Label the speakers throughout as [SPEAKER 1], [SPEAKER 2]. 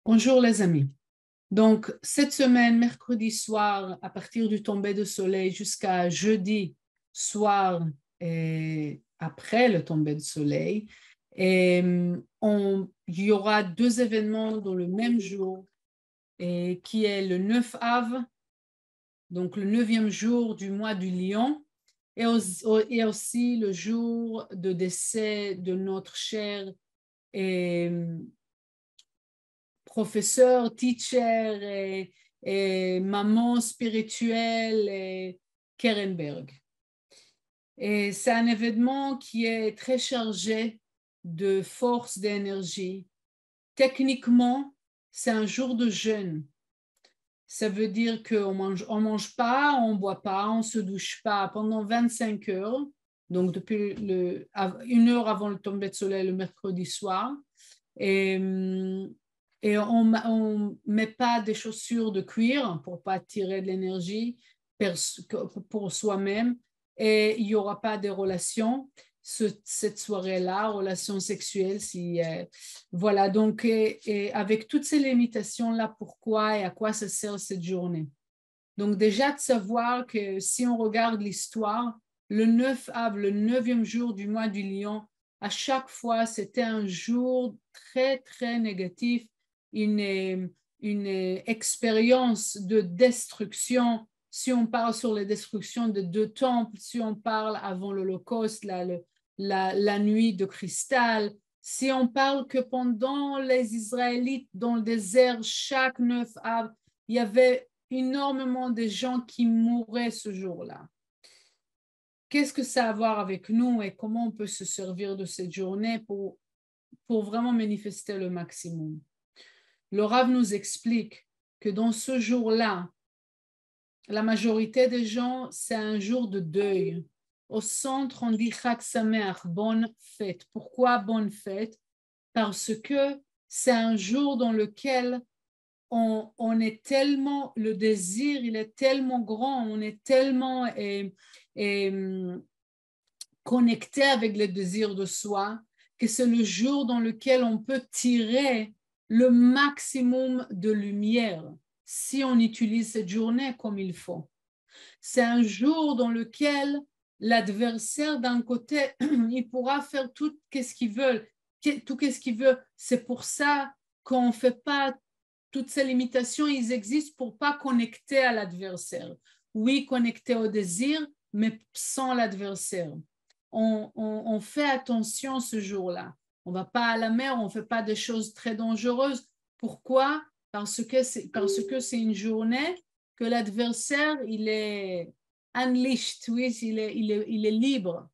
[SPEAKER 1] Bonjour les amis. Donc, cette semaine, mercredi soir, à partir du tombé de soleil jusqu'à jeudi soir et après le tombé de soleil, il y aura deux événements dans le même jour, qui est le 9 Av, donc le 9e jour du mois du Lion, et aussi le jour de décès de notre cher professeur, teacher et maman spirituelle Kerenberg. Et c'est un événement qui est très chargé de force, d'énergie. Techniquement, c'est un jour de jeûne. Ça veut dire qu'on mange pas, on boit pas, on se douche pas pendant 25 heures. Donc, depuis 1 heure avant le tombé de soleil le mercredi soir. Et on ne met pas des chaussures de cuir pour ne pas tirer de l'énergie pour soi-même. Et il n'y aura pas de relations cette soirée-là, relations sexuelles. Voilà, donc et avec toutes ces limitations-là, pourquoi et à quoi ça sert cette journée? Donc déjà de savoir que si on regarde l'histoire, le 9 Av, le 9e jour du mois du Lion, à chaque fois, c'était un jour très, très négatif, une expérience de destruction. Si on parle sur la destruction de 2 temples, si on parle avant l'Holocauste, la nuit de cristal, si on parle que pendant les Israélites dans le désert, chaque 9 Av, il y avait énormément de gens qui mouraient ce jour-là. Qu'est-ce que ça a à voir avec nous et comment on peut se servir de cette journée pour vraiment manifester le maximum? Le Rav nous explique que dans ce jour-là, la majorité des gens, c'est un jour de deuil. Au centre, on dit Chag Sameach, bonne fête. Pourquoi bonne fête? Parce que c'est un jour dans lequel on est tellement, le désir, il est tellement grand, on est tellement connecté avec le désir de soi, que c'est le jour dans lequel on peut tirer le maximum de lumière si on utilise cette journée comme il faut. C'est un jour dans lequel l'adversaire, d'un côté, il pourra faire tout ce qu'il veut, C'est pour ça qu'on ne fait pas toutes ces limitations, ils existent pour pas connecter à l'adversaire. Oui, connecter au désir, mais sans l'adversaire. On fait attention ce jour-là. On ne va pas à la mer, on ne fait pas des choses très dangereuses. Pourquoi? Parce que c'est une journée que l'adversaire, il est unleashed, oui, il est libre.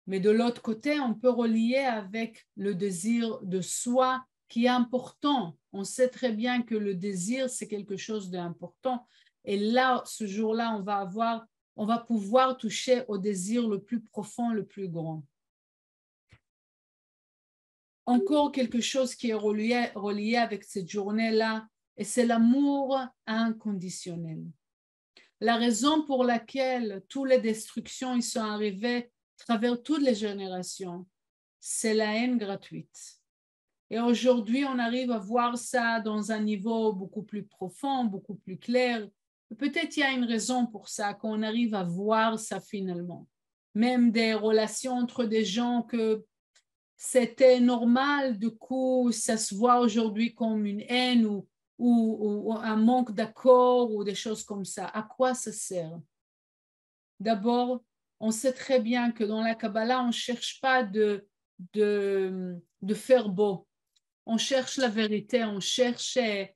[SPEAKER 1] Mais de l'autre côté, on peut relier avec le désir de soi qui est important. On sait très bien que le désir, c'est quelque chose d'important. Et là, ce jour-là, on va pouvoir toucher au désir le plus profond, le plus grand. Encore quelque chose qui est relié avec cette journée-là, et c'est l'amour inconditionnel. La raison pour laquelle toutes les destructions ils sont arrivées à travers toutes les générations, c'est la haine gratuite. Et aujourd'hui, on arrive à voir ça dans un niveau beaucoup plus profond, beaucoup plus clair. Peut-être il y a une raison pour ça, qu'on arrive à voir ça finalement. Même des relations entre des gens que c'était normal, du coup, ça se voit aujourd'hui comme une haine ou un manque d'accord ou des choses comme ça. À quoi ça sert? D'abord, on sait très bien que dans la Kabbalah, on ne cherche pas de faire beau. On cherche la vérité, on cherche à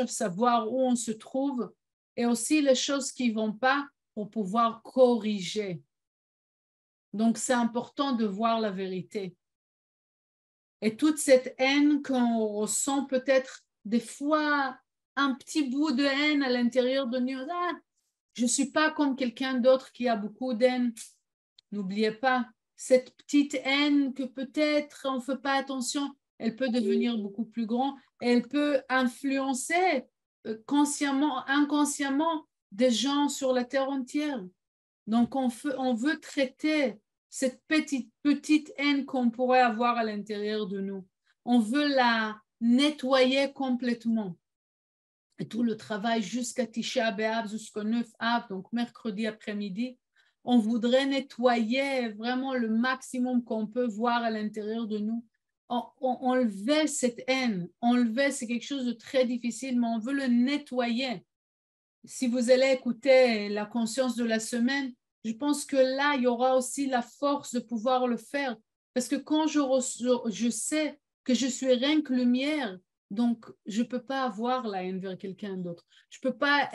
[SPEAKER 1] savoir où on se trouve et aussi les choses qui ne vont pas pour pouvoir corriger. Donc, c'est important de voir la vérité. Et toute cette haine qu'on ressent, peut-être des fois un petit bout de haine à l'intérieur de nous. Ah, je ne suis pas comme quelqu'un d'autre qui a beaucoup d'haine. N'oubliez pas, cette petite haine que peut-être on ne fait pas attention, elle peut devenir beaucoup plus grande. Elle peut influencer consciemment, inconsciemment des gens sur la terre entière. Donc, on veut traiter cette petite haine qu'on pourrait avoir à l'intérieur de nous. On veut nettoyer complètement. Et tout le travail jusqu'à Tisha B'Av, jusqu'au 9 Av, donc mercredi après-midi, on voudrait nettoyer vraiment le maximum qu'on peut voir à l'intérieur de nous. Enlever cette haine, enlever, c'est quelque chose de très difficile, mais on veut le nettoyer. Si vous allez écouter la conscience de la semaine, je pense que là, il y aura aussi la force de pouvoir le faire. Parce que quand je sais que je suis rien que lumière, donc je ne peux pas avoir la haine vers quelqu'un d'autre. Je ne peux pas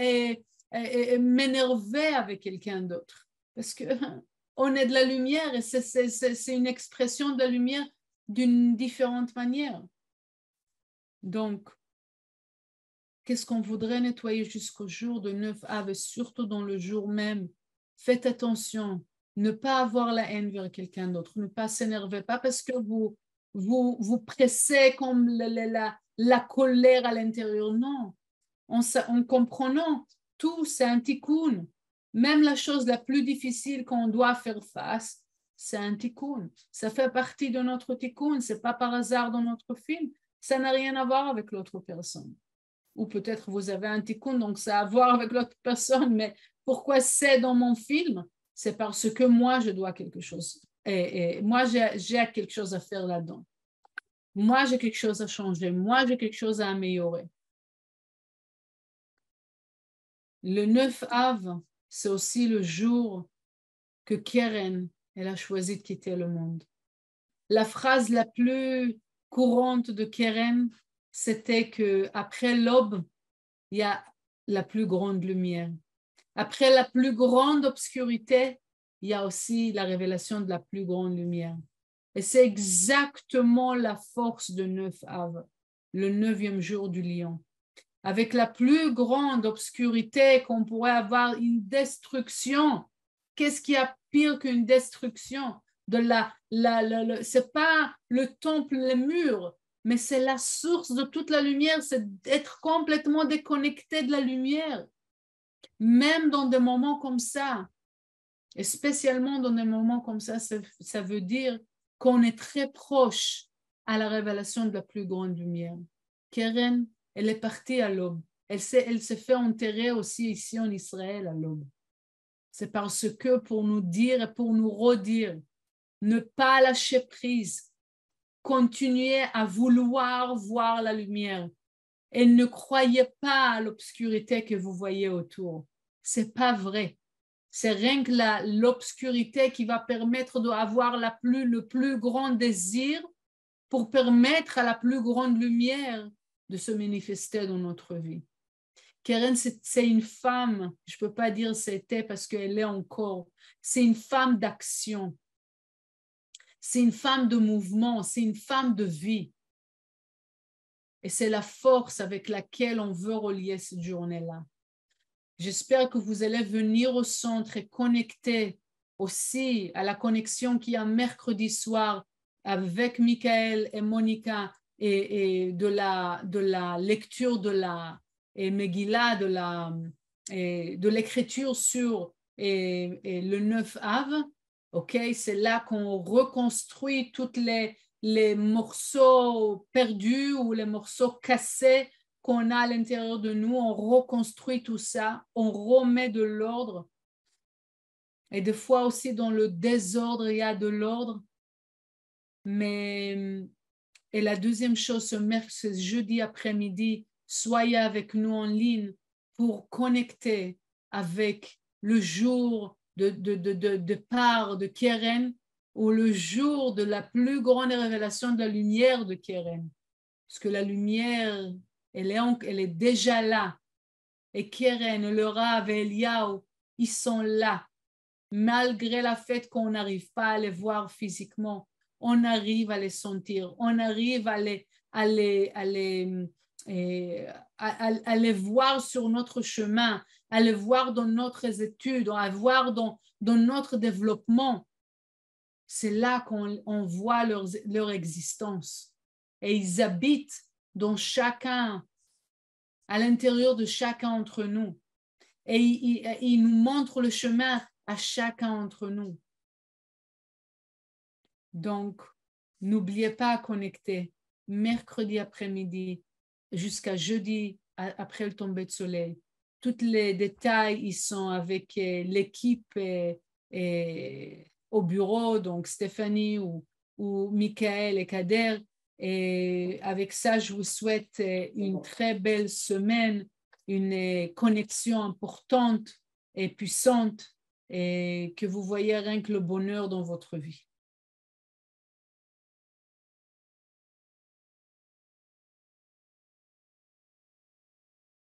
[SPEAKER 1] m'énerver avec quelqu'un d'autre. Parce qu'on est de la lumière et c'est une expression de la lumière d'une différente manière. Donc, qu'est-ce qu'on voudrait nettoyer jusqu'au jour de 9 Av, surtout dans le jour même? Faites attention, ne pas avoir la haine vers quelqu'un d'autre, ne pas s'énerver, pas parce que vous pressez comme la colère à l'intérieur, non. En comprenant, tout c'est un tikkun. Même la chose la plus difficile qu'on doit faire face, c'est un tikkun. Ça fait partie de notre tikkun, c'est pas par hasard dans notre film, ça n'a rien à voir avec l'autre personne. Ou peut-être vous avez un tikkun, donc ça a à voir avec l'autre personne, mais pourquoi c'est dans mon film? C'est parce que moi, je dois quelque chose. Et moi, j'ai quelque chose à faire là-dedans. Moi, j'ai quelque chose à changer. Moi, j'ai quelque chose à améliorer. Le 9 Av, c'est aussi le jour que Keren, elle a choisi de quitter le monde. La phrase la plus courante de Keren, c'était qu'après l'aube, il y a la plus grande lumière. Après la plus grande obscurité, il y a aussi la révélation de la plus grande lumière. Et c'est exactement la force de 9 Av, le 9e jour du lion. Avec la plus grande obscurité qu'on pourrait avoir, une destruction. Qu'est-ce qu'il y a pire qu'une destruction? C'est pas le temple, les murs, mais c'est la source de toute la lumière, c'est d'être complètement déconnecté de la lumière. Même dans des moments comme ça, et spécialement dans des moments comme ça veut dire qu'on est très proche à la révélation de la plus grande lumière. Keren, elle est partie à l'aube. Elle s'est fait enterrer aussi ici en Israël à l'aube. C'est parce que pour nous dire et pour nous redire, ne pas lâcher prise, continuer à vouloir voir la lumière et ne croyez pas à l'obscurité que vous voyez autour. C'est pas vrai. C'est rien que l'obscurité qui va permettre d'avoir le plus grand désir pour permettre à la plus grande lumière de se manifester dans notre vie. Keren, c'est une femme, je ne peux pas dire c'était parce qu'elle est encore, c'est une femme d'action, c'est une femme de mouvement, c'est une femme de vie. Et c'est la force avec laquelle on veut relier cette journée-là. J'espère que vous allez venir au centre et connecter aussi à la connexion qu'il y a mercredi soir avec Michael et Monica et de la lecture de la Megillah, de l'écriture sur le 9 Av. Okay? C'est là qu'on reconstruit tous les morceaux perdus ou les morceaux cassés qu'on a à l'intérieur de nous, on reconstruit tout ça, on remet de l'ordre. Et des fois aussi dans le désordre, il y a de l'ordre. Mais, et la deuxième chose, ce jeudi après-midi, soyez avec nous en ligne pour connecter avec le jour de part de Keren ou le jour de la plus grande révélation de la lumière de Keren. Parce que la lumière, elle est déjà là. Et Keren, le Rav et Eliyahu, ils sont là. Malgré le fait qu'on n'arrive pas à les voir physiquement, on arrive à les sentir, on arrive à les voir sur notre chemin, à les voir dans notre étude, à les voir dans notre développement. C'est là qu'on voit leur existence. Et ils habitent dans chacun, à l'intérieur de chacun d'entre nous. Et ils nous montrent le chemin à chacun d'entre nous. Donc, n'oubliez pas à connecter. mercredi après-midi jusqu'à jeudi après le tombé de soleil. Tous les détails, ils sont avec l'équipe au bureau, donc Stéphanie ou Michael et Kader. Et avec ça, je vous souhaite une très belle semaine, une connexion importante et puissante, et que vous voyez rien que le bonheur dans votre vie.